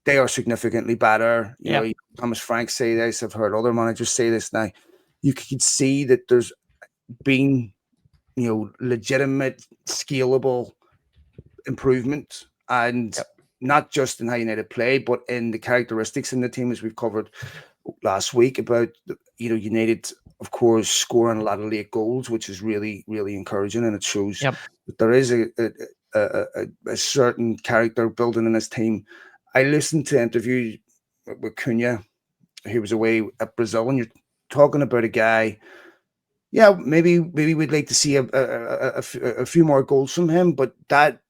Speaker 1: They are significantly better.
Speaker 2: yeah,
Speaker 1: Thomas Frank say this. I've heard other managers say this now. You could see that there's been, legitimate, scalable improvement, and
Speaker 2: yep,
Speaker 1: not just in how United play, but in the characteristics in the team, as we've covered last week about United, of course, scoring a lot of late goals, which is really, really encouraging, and it shows
Speaker 2: yep.
Speaker 1: that there is a certain character building in this team. I listened to interviews with Cunha, who was away at Brazil, and you're talking about a guy. Yeah, maybe we'd like to see a few more goals from him, but that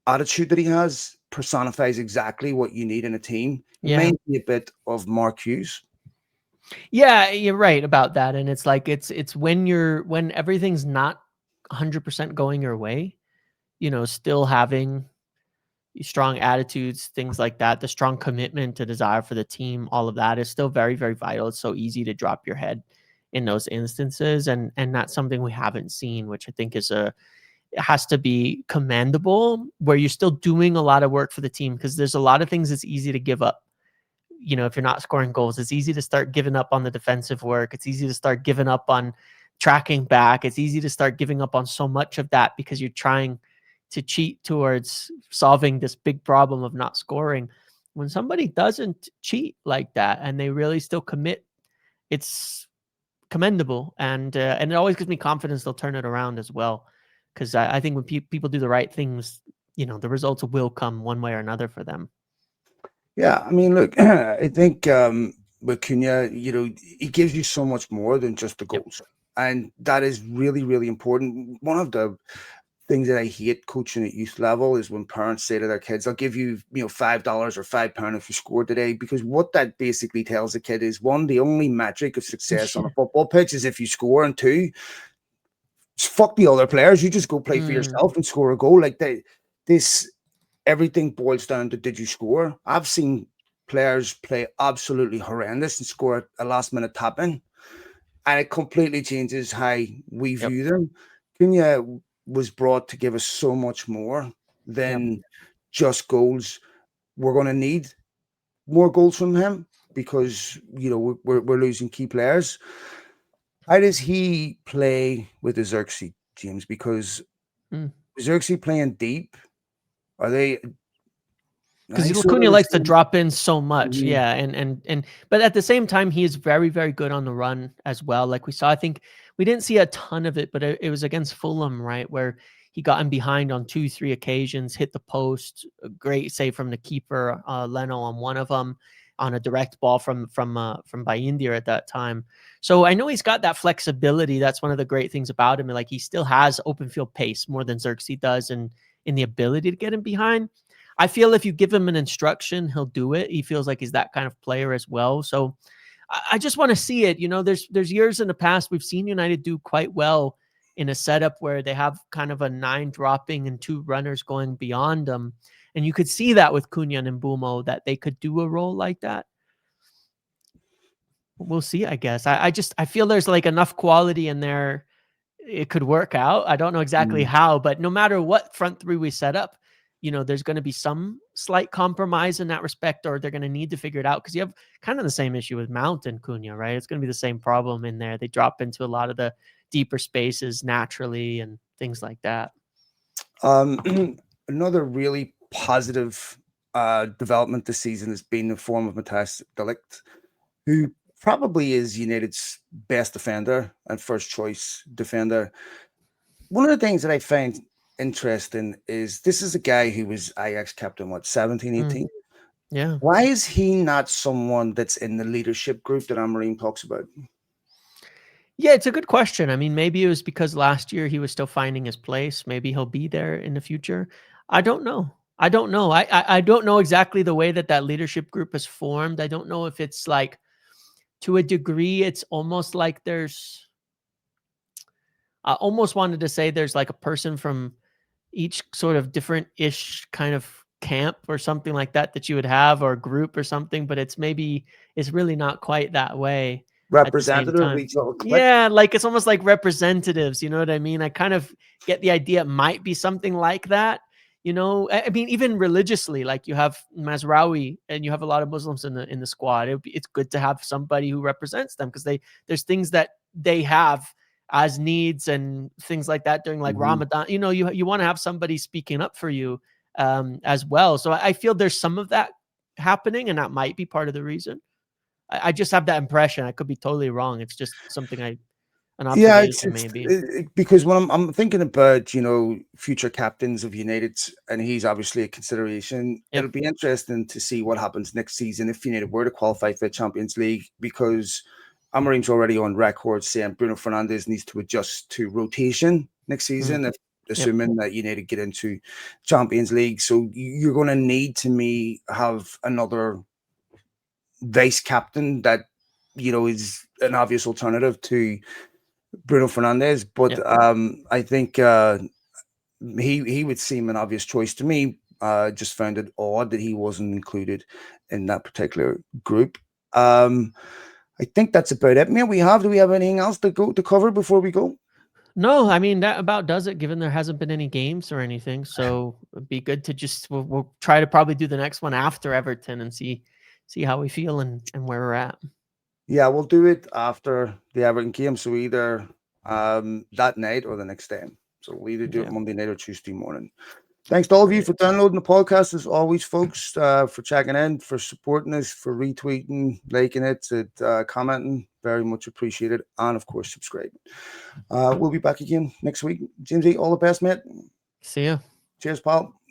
Speaker 1: attitude that he has personifies exactly what you need in a team. It
Speaker 2: Yeah.
Speaker 1: may be a bit of Mark Hughes.
Speaker 2: Yeah, you're right about that, and it's like it's when everything's not 100% going your way, still having strong attitudes, things like that, the strong commitment to desire for the team, all of that is still very, very vital. It's so easy to drop your head in those instances, and that's something we haven't seen, which I think it has to be commendable, where you're still doing a lot of work for the team, because there's a lot of things it's easy to give up. If you're not scoring goals, it's easy to start giving up on the defensive work. It's easy to start giving up on tracking back. It's easy to start giving up on so much of that because you're trying to cheat towards solving this big problem of not scoring. When somebody doesn't cheat like that and they really still commit, it's commendable, and it always gives me confidence they'll turn it around as well. Because I think when people do the right things, the results will come one way or another for them.
Speaker 1: Yeah, I mean, look, I think with Cunha, he gives you so much more than just the
Speaker 2: Yep.
Speaker 1: goals, and that is really, really important. One of the things that I hate coaching at youth level is when parents say to their kids, "I'll give you, $5 or £5 if you score today," because what that basically tells a kid is, one, the only metric of success on a football pitch is if you score, and two, fuck the other players. You just go play for
Speaker 2: Mm,
Speaker 1: yourself and score a goal. Like this, everything boils down to, did you score? I've seen players play absolutely horrendous and score a last minute tap in, and it completely changes how we
Speaker 2: yep.
Speaker 1: view them. Cunha was brought to give us so much more
Speaker 2: Yep.
Speaker 1: than just goals. We're going to need more goals from him because we're losing key players. How does he play with the Zirkzee, James? Because
Speaker 2: Mm.
Speaker 1: Zirkzee playing deep, are they? Are
Speaker 2: Because
Speaker 1: they sort
Speaker 2: Cunha
Speaker 1: of the
Speaker 2: likes to
Speaker 1: same?
Speaker 2: drop in so much,
Speaker 1: Mhm.
Speaker 2: yeah, and but at the same time, he is very, very good on the run as well. Like we saw, I think we didn't see a ton of it, but it was against Fulham, right, where he got in behind on 2, 3 occasions, hit the post, a great save from the keeper, Leno on one of them, on a direct ball from Bayindir at that time. So I know he's got that flexibility. That's one of the great things about him. Like he still has open field pace more than Zirkzee does, and in the ability to get in behind. I feel if you give him an instruction, he'll do it. He feels like he's that kind of player as well. So I just want to see it. There's years in the past we've seen United do quite well in a setup where they have kind of a 9 dropping and 2 runners going beyond them. And you could see that with Cunha and Mbumo, that they could do a role like that. We'll see, I guess. I feel there's like enough quality in there. It could work out. I don't know exactly
Speaker 1: Mm.
Speaker 2: how, but no matter what front three we set up, there's going to be some slight compromise in that respect, or they're going to need to figure it out, because you have kind of the same issue with Mount and Cunha, right? It's going to be the same problem in there. They drop into a lot of the deeper spaces naturally and things like that.
Speaker 1: Another really positive development this season has been the form of Matthias de Ligt, who probably is United's best defender and first choice defender. One of the things that I find interesting is this is a guy who was Ajax captain, what, 17,
Speaker 2: Mm,
Speaker 1: 18?
Speaker 2: yeah.
Speaker 1: Why is he not someone that's in the leadership group that Amorim talks about?
Speaker 2: Yeah, it's a good question. I mean, maybe it was because last year he was still finding his place. Maybe he'll be there in the future. I don't know. I don't know. I don't know exactly the way that that leadership group is formed. I don't know if it's like to a degree, it's almost like there's. I almost wanted to say there's like a person from each sort of different-ish kind of camp or something like that that you would have or group or something, but it's maybe it's really not quite that way at the same
Speaker 1: Representative of
Speaker 2: time.
Speaker 1: each little clique?
Speaker 2: Yeah, like it's almost like representatives, you know what I mean? I kind of get the idea it might be something like that. I mean, even religiously, like you have Mazraoui and you have a lot of Muslims in the squad. It's good to have somebody who represents them because there's things that they have as needs and things like that during like
Speaker 1: Mhm.
Speaker 2: Ramadan. You want to have somebody speaking up for you as well. So I feel there's some of that happening, and that might be part of the reason. I just have that impression. I could be totally wrong. It's just something an
Speaker 1: Yeah, it's
Speaker 2: observation
Speaker 1: it's
Speaker 2: maybe.
Speaker 1: because when I'm thinking about, future captains of United, and he's obviously a consideration.
Speaker 2: Yeah.
Speaker 1: It'll be interesting to see what happens next season if United were to qualify for the Champions League, because Amorim's already on record saying Bruno Fernandes needs to adjust to rotation next
Speaker 2: Mm.
Speaker 1: season, if
Speaker 2: Yep.
Speaker 1: assuming that United get into Champions League. So you're going to need to me have another vice captain that is an obvious alternative to Bruno Fernandes, but
Speaker 2: Yep.
Speaker 1: I think he would seem an obvious choice to me. Just found it odd that he wasn't included in that particular group. Um, I think that's about it. Man, do we have anything else to cover before we go?
Speaker 2: No, I mean that about does it. Given there hasn't been any games or anything, so it'd be good to just we'll try to probably do the next one after Everton and see how we feel and where we're at.
Speaker 1: Yeah, we'll do it after the Everton game, so either that night or the next day. So we'll either do it
Speaker 2: Yeah.
Speaker 1: Monday night or Tuesday morning. Thanks to all of you
Speaker 2: Great.
Speaker 1: for downloading the podcast, as always, folks, for checking in, for supporting us, for retweeting, liking it, commenting. Very much appreciated. And, of course, subscribing. We'll be back again next week. Jimsy, all the best, mate.
Speaker 2: See ya.
Speaker 1: Cheers, pal.